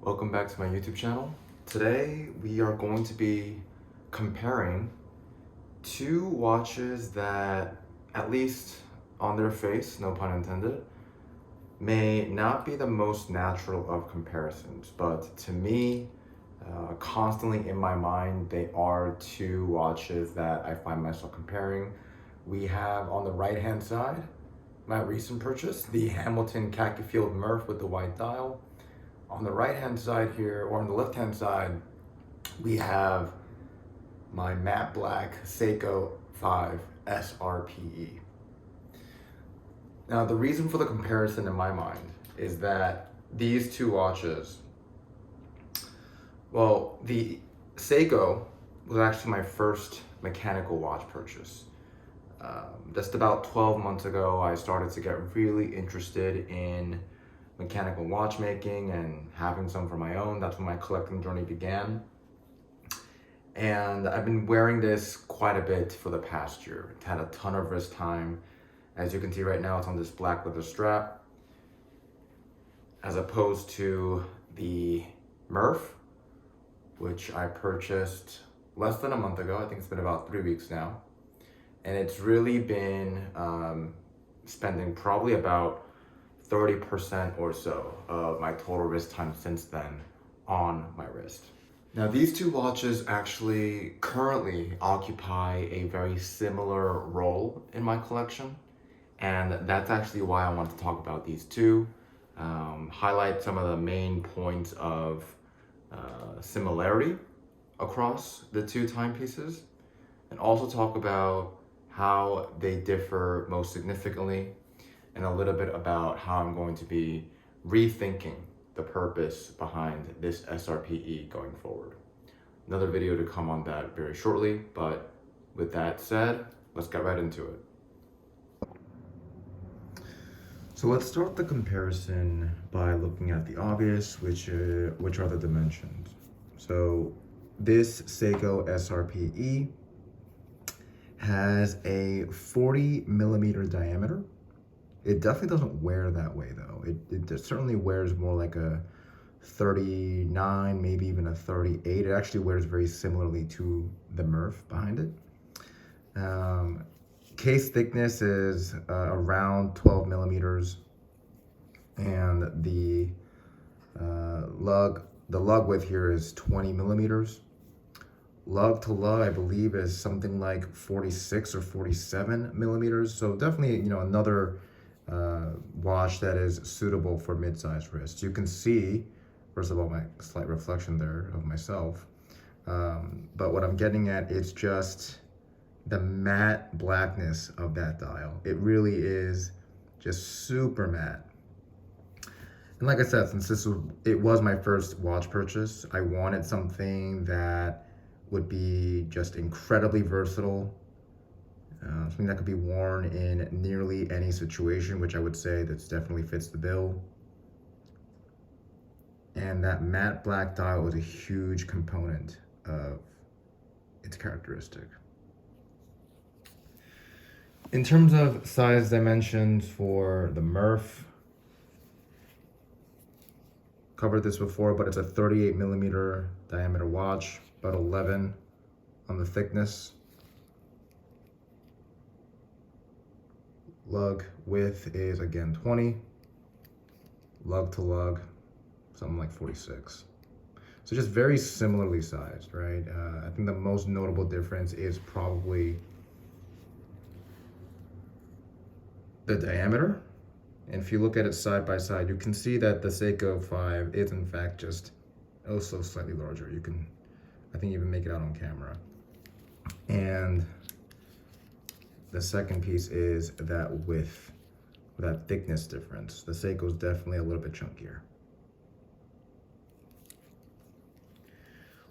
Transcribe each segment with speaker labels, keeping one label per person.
Speaker 1: Welcome back to my YouTube channel. Today we are going to be comparing two watches that, at least on their face, no pun intended, may not be the most natural of comparisons, but to me, constantly in my mind, they are two watches that I find myself comparing. We have on the right hand side my recent purchase, the Hamilton khaki field Murph with the white dial. On the right hand side here, or on the left hand side, we have my matte black Seiko 5 SRPE. Now, the reason for the comparison in my mind is that these two watches, well, the Seiko was actually my first mechanical watch purchase. Just about 12 months ago, I started to get really interested in mechanical watchmaking and having some for my own. That's when my collecting journey began. And I've been wearing this quite a bit for the past year. It's had a ton of wrist time. As you can see right now, it's on this black leather strap, as opposed to the Murph, which I purchased less than a month ago. I think it's been about 3 weeks now. And it's really been spending probably about 30% or so of my total wrist time since then on my wrist. Now, these two watches actually currently occupy a very similar role in my collection, and that's actually why I want to talk about these two, highlight some of the main points of similarity across the two timepieces, and also talk about how they differ most significantly, and a little bit about how I'm going to be rethinking the purpose behind this SRPE going forward. Another video to come on that very shortly, but with that said, let's get right into it. So let's start the comparison by looking at the obvious, which are the dimensions. So this Seiko SRPE has a 40 millimeter diameter. It definitely doesn't wear that way though. It certainly wears more like a 39, maybe even a 38. It actually wears very similarly to the Murph behind it. Case thickness is around 12 millimeters, and the lug width here is 20 millimeters. Lug to lug, I believe, is something like 46 or 47 millimeters. So definitely, another watch that is suitable for mid-sized wrists. You can see, first of all, my slight reflection there of myself. But what I'm getting at, it's just the matte blackness of that dial. It really is just super matte. And like I said, since it was my first watch purchase, I wanted something that would be just incredibly versatile, something that could be worn in nearly any situation, which I would say that definitely fits the bill. And that matte black dial was a huge component of its characteristic. In terms of size dimensions for the Murph, covered this before, but it's a 38 millimeter diameter watch, about 11 on the thickness. Lug width is again 20. Lug to lug, something like 46. So just very similarly sized, right? I think the most notable difference is probably the diameter. And if you look at it side by side, you can see that the Seiko 5 is in fact just also slightly larger. You can, I think, even make it out on camera. And the second piece is that width, that thickness difference. The Seiko is definitely a little bit chunkier.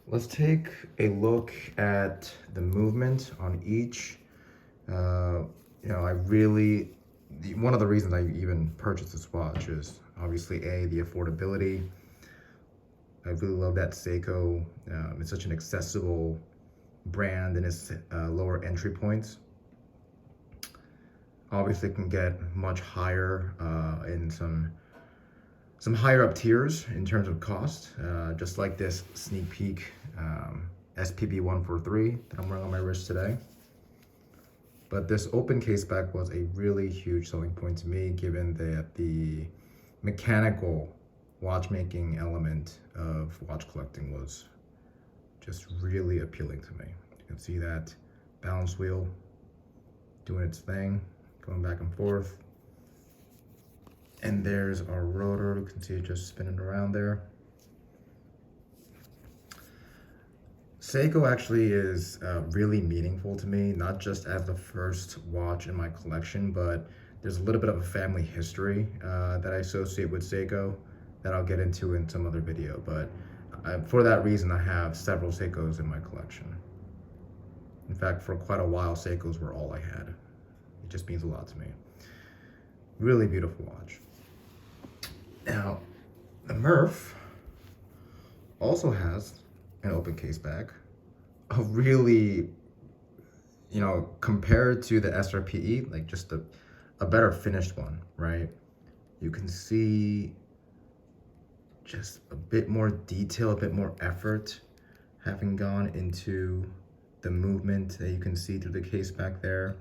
Speaker 1: Let's take a look at the movement on each. One of the reasons I even purchased this watch is obviously the affordability. I really love that Seiko. It's such an accessible brand and its lower entry points. Obviously, it can get much higher in some some higher up tiers in terms of cost, just like this sneak peek SPB 143 that I'm wearing on my wrist today. But this open case back was a really huge selling point to me, given that the mechanical watchmaking element of watch collecting was just really appealing to me. You can see that balance wheel doing its thing, going back and forth. And there's our rotor. You can see it just spinning around there. Seiko actually is really meaningful to me, not just as the first watch in my collection, but there's a little bit of a family history that I associate with Seiko that I'll get into in some other video. But for that reason, I have several Seikos in my collection. In fact, for quite a while, Seikos were all I had. It just means a lot to me. Really beautiful watch. Now, the Murph also has an open case back. A really, you know, compared to the SRPE, like just a better finished one, right? You can see just a bit more detail, a bit more effort having gone into the movement that you can see through the case back there.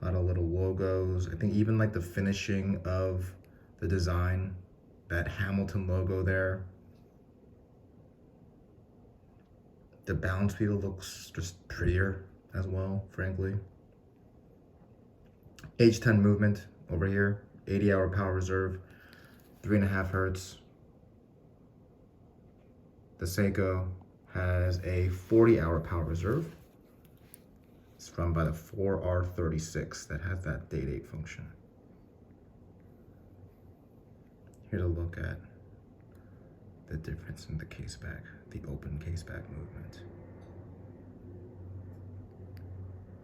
Speaker 1: A lot of little logos. I think even like the finishing of the design, that Hamilton logo there. The balance wheel looks just prettier as well, frankly. H10 movement over here, 80-hour power reserve, 3.5 hertz. The Seiko has a 40-hour power reserve. It's run by the 4R36 that has that date 8 function. Here's a look at the difference in the case back, the open case back movement.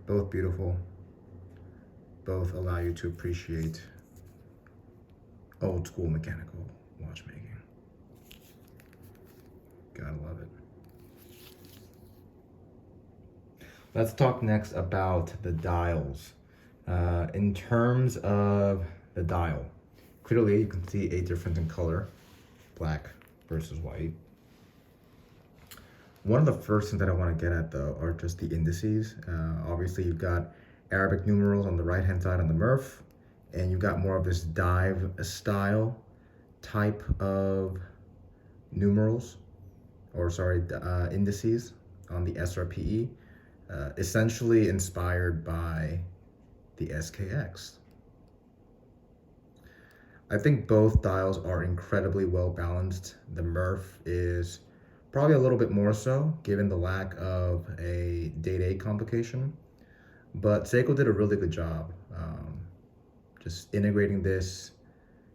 Speaker 1: Both beautiful, both allow you to appreciate old school mechanical watchmaking. Gotta love it. Let's talk next about the dials. In terms of the dial, clearly you can see a difference in color, black versus white. One of the first things that I want to get at though are just the indices. Obviously you've got Arabic numerals on the right hand side on the Murph, and you've got more of this dive style type of numerals, or sorry, indices on the SRPE, essentially inspired by the SKX. I think both dials are incredibly well balanced. The Murph is probably a little bit more so, given the lack of a date 8 complication. But Seiko did a really good job just integrating this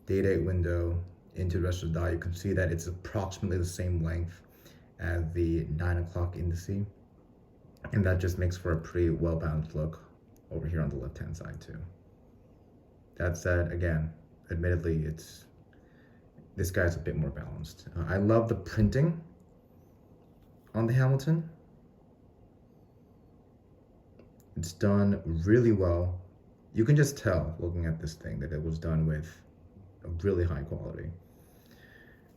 Speaker 1: date 8 window into the rest of the dial. You can see that it's approximately the same length as the 9 o'clock indice. And that just makes for a pretty well balanced look over here on the left hand side too. That said, again, admittedly, this guy's a bit more balanced. I love the printing on the Hamilton. It's done really well. You can just tell looking at this thing that it was done with a really high quality.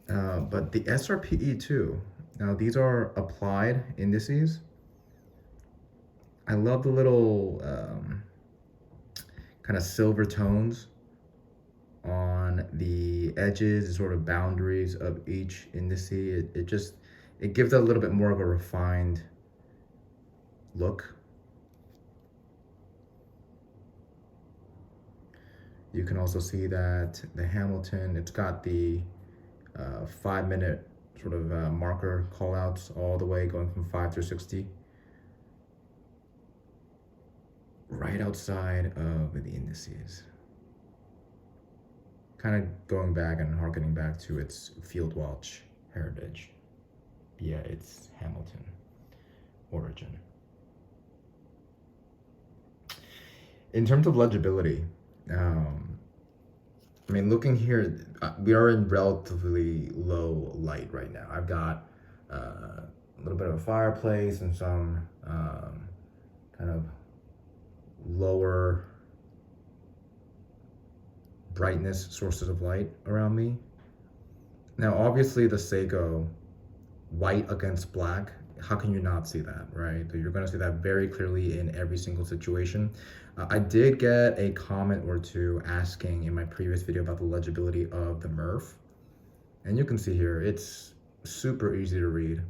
Speaker 1: But the SRPE too. Now these are applied indices. I love the little kind of silver tones on the edges, sort of boundaries of each indice. It gives it a little bit more of a refined look. You can also see that the Hamilton, it's got the 5-minute sort of marker callouts all the way going from 5 through 60. Right outside of the indices. Kind of going back and harkening back to its field watch heritage. Yeah, it's Hamilton origin. In terms of legibility, I mean, looking here, we are in relatively low light right now. I've got a little bit of a fireplace and some kind of lower brightness sources of light around me. Now, obviously, the Seiko white against black, how can you not see that, right? You're going to see that very clearly in every single situation. I did get a comment or two asking in my previous video about the legibility of the Murph. And you can see here, it's super easy to read.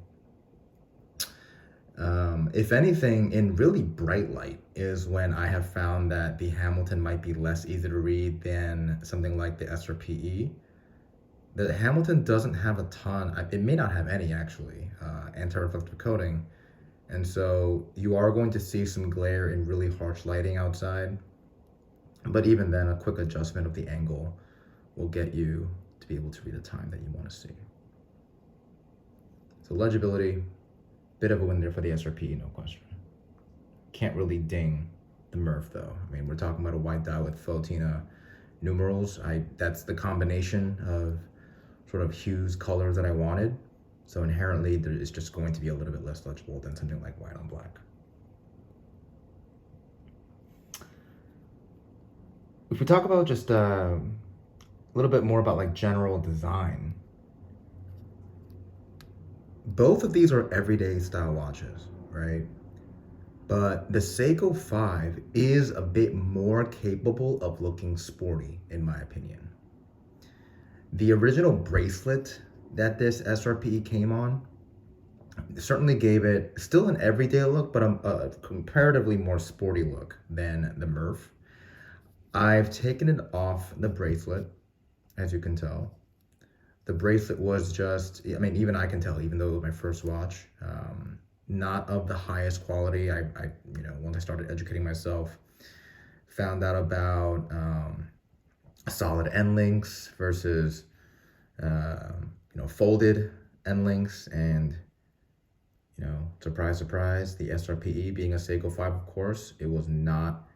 Speaker 1: If anything, in really bright light is when I have found that the Hamilton might be less easy to read than something like the SRPE. The Hamilton doesn't have a ton, it may not have any actually, anti-reflective coating. And so you are going to see some glare in really harsh lighting outside. But even then, a quick adjustment of the angle will get you to be able to read the time that you want to see. So legibility, bit of a win there for the SRPE, no question. Can't really ding the Murph though. I mean, we're talking about a white dial with Fotina numerals. That's the combination of sort of hues, colors that I wanted. So inherently, it's just going to be a little bit less legible than something like white on black. If we talk about just a little bit more about like general design, both of these are everyday style watches, right? But the Seiko 5 is a bit more capable of looking sporty, in my opinion. The original bracelet that this SRPE came on certainly gave it still an everyday look, but a comparatively more sporty look than the Murph. I've taken it off the bracelet, as you can tell. The bracelet was just, I mean, even I can tell, even though it was my first watch, not of the highest quality. Once I started educating myself, found out about solid end links versus, folded end links, and surprise, surprise, the SRPE being a Seiko 5, of course, it was not,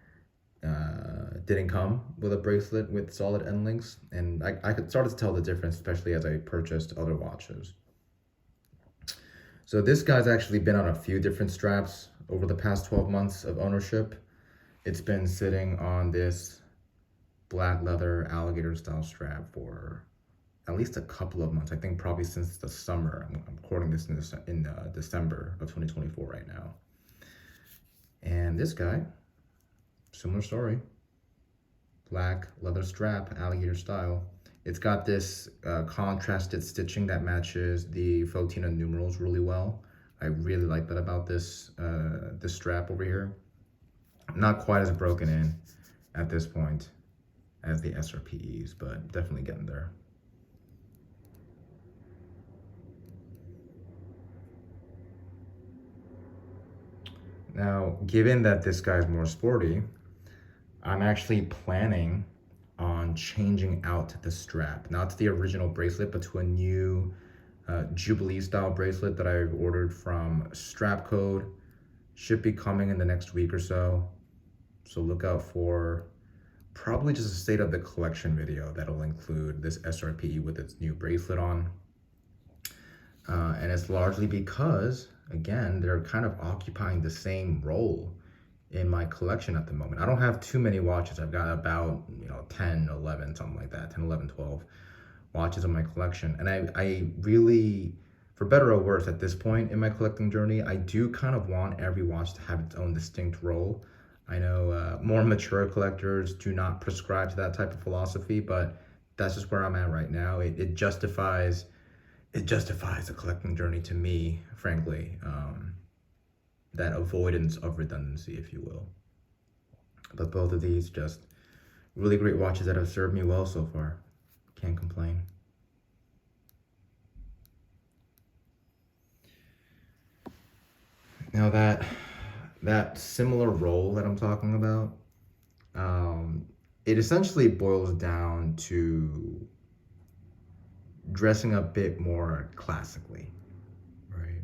Speaker 1: didn't come with a bracelet with solid end links, and I could start to tell the difference, especially as I purchased other watches. So this guy's actually been on a few different straps over the past 12 months of ownership. It's been sitting on this black leather alligator style strap for at least a couple of months. I think probably since the summer. I'm recording this in December of 2024 right now. And this guy, similar story. Black leather strap, alligator style. It's got this contrasted stitching that matches the Fotina numerals really well. I really like that about this strap over here. Not quite as broken in at this point as the SRPEs, but definitely getting there. Now, given that this guy's more sporty, I'm actually planning on changing out the strap, not to the original bracelet, but to a new Jubilee style bracelet that I've ordered from Strap Code. Should be coming in the next week or so. So look out for probably just a state of the collection video that'll include this SRPE with its new bracelet on. And it's largely because, again, they're kind of occupying the same role in my collection at the moment. I don't have too many watches. I've got about 10, 11, something like that, 10, 11, 12 watches in my collection. And I really, for better or worse at this point in my collecting journey, I do kind of want every watch to have its own distinct role. I know more mature collectors do not prescribe to that type of philosophy, but that's just where I'm at right now. It justifies a collecting journey to me, frankly. That avoidance of redundancy, if you will. But both of these just really great watches that have served me well so far. Can't complain. Now that similar role that I'm talking about, it essentially boils down to dressing a bit more classically, right?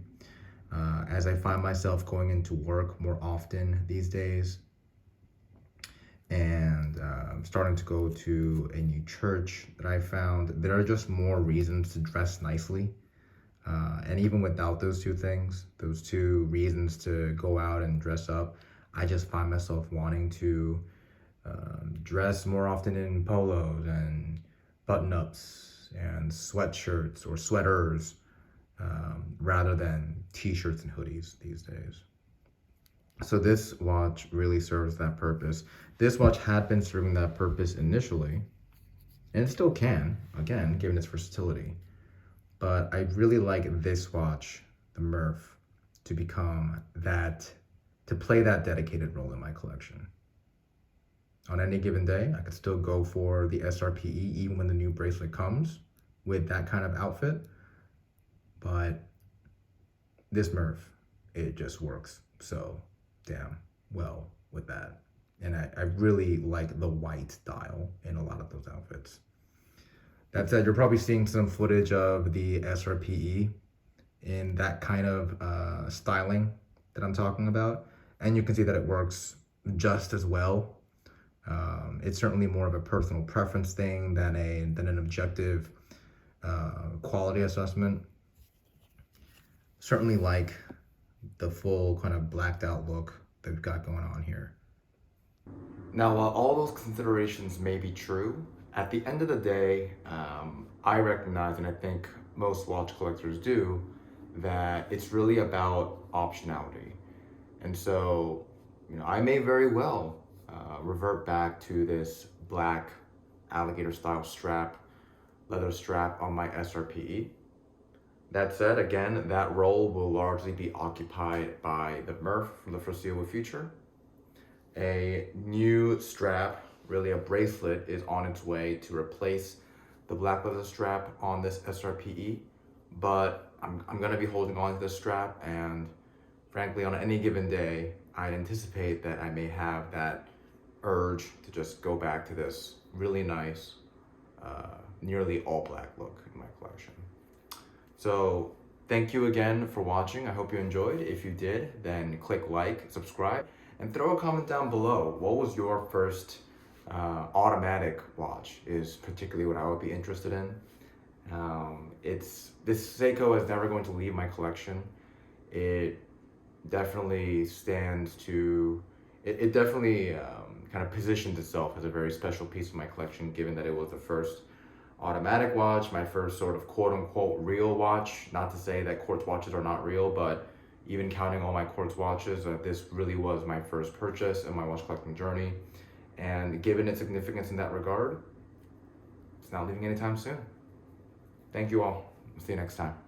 Speaker 1: As I find myself going into work more often these days, and I'm starting to go to a new church that I found, there are just more reasons to dress nicely. And even without those two things, those two reasons to go out and dress up, I just find myself wanting to dress more often in polos and button-ups hoodies and sweatshirts or sweaters rather than t-shirts and hoodies these days. So this watch really serves that purpose. This watch had been serving that purpose initially, and it still can, again, given its versatility. But I really like this watch, the Murph, to become that, to play that dedicated role in my collection. On any given day, I could still go for the SRPE even when the new bracelet comes with that kind of outfit. But this Murph, it just works so damn well with that. And I really like the white dial in a lot of those outfits. That said, you're probably seeing some footage of the SRPE in that kind of styling that I'm talking about. And you can see that it works just as well. It's certainly more of a personal preference thing than an objective quality assessment. Certainly like the full kind of blacked out look that we've got going on here. Now, while all those considerations may be true, at the end of the day, I recognize, and I think most watch collectors do, that it's really about optionality. And so, I may very well revert back to this black alligator style strap, leather strap on my SRPE. That said, again, that role will largely be occupied by the Murph for the foreseeable future. A new strap, really a bracelet, is on its way to replace the black leather strap on this SRPE, but I'm gonna be holding on to this strap, and frankly, on any given day, I anticipate that I may have that urge to just go back to this really nice, nearly all black look in my collection. So thank you again for watching. I hope you enjoyed. If you did, then click like, subscribe, and throw a comment down below. What was your first automatic watch is particularly what I would be interested in. This Seiko is never going to leave my collection. It definitely stands to, it definitely kind of positions itself as a very special piece of my collection, given that it was the first automatic watch, my first sort of quote unquote real watch. Not to say that quartz watches are not real, but even counting all my quartz watches, this really was my first purchase in my watch collecting journey. And given its significance in that regard, it's not leaving anytime soon. Thank you all. See you next time.